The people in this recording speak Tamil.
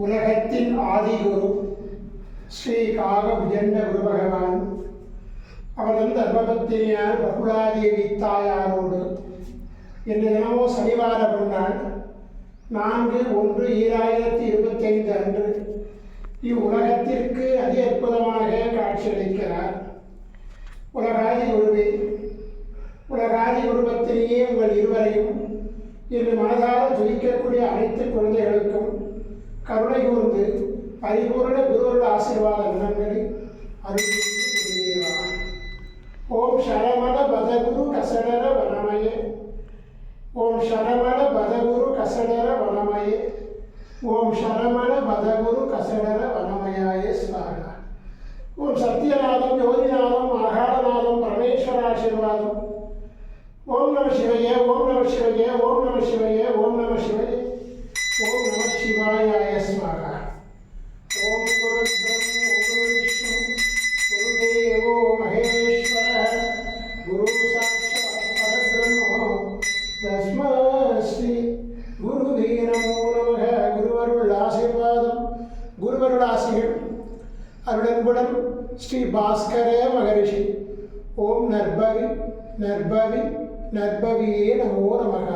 உலகத்தின் ஆதிகுரு ஸ்ரீ காகபுஜண்ட குரு பகவான் அவரது தர்மபத்தினியார் பகுலாதேவி தாயாரோடு இன்று தினமோ சனிவார பொன்னாள் 4/1/2025 அன்று இவ்வுலகத்திற்கு அதி அற்புதமாக காட்சியளிக்கிறார். உலகாதி குருவே, உலகாதி குருபத்தினியே, உங்கள் இருவரையும் இன்று மனதார துதிக்கக்கூடிய அனைத்து குழந்தைகளுக்கும் கருணை கூர்ந்து பரிபூர்ண குருவருள் ஆசீர்வாத குணங்களை அருள்வா. ஓம் சரமண பதகுரு கசடர வனமயே, ஓம் சரமண பதகுரு கசடர வனமயே, ஓம் சரமண பதகுரு கசடர வனமயாய ஸ்வாகா. ஓம் சத்யநாதம், ஜோதிநாதம், ஆகாரநாதம், பரமேஸ்வராசீர்வாதம். ஓம் நம சிவய, ஓம் நம சிவய, ஓம் நம சிவய, ஓம் நம சிவய, ஓம் நம சிவாயாய ஸ்வாகா. ஓம் குரு பிரம்ம குரு விஷ்ணு குருதேவோ மகேஸ்வர குரு சாட்சாத் பரபிரம்மோ தஸ்மை ஸ்ரீ குருவே நமோ நமக. குருவருள் ஆசீர்வாதம், குருவருள் ஆசிகள் அருடன்புடன் ஸ்ரீ பாஸ்கர மகரிஷி. ஓம் நற்பவி நற்பவி நற்பவியே நமோ நமக.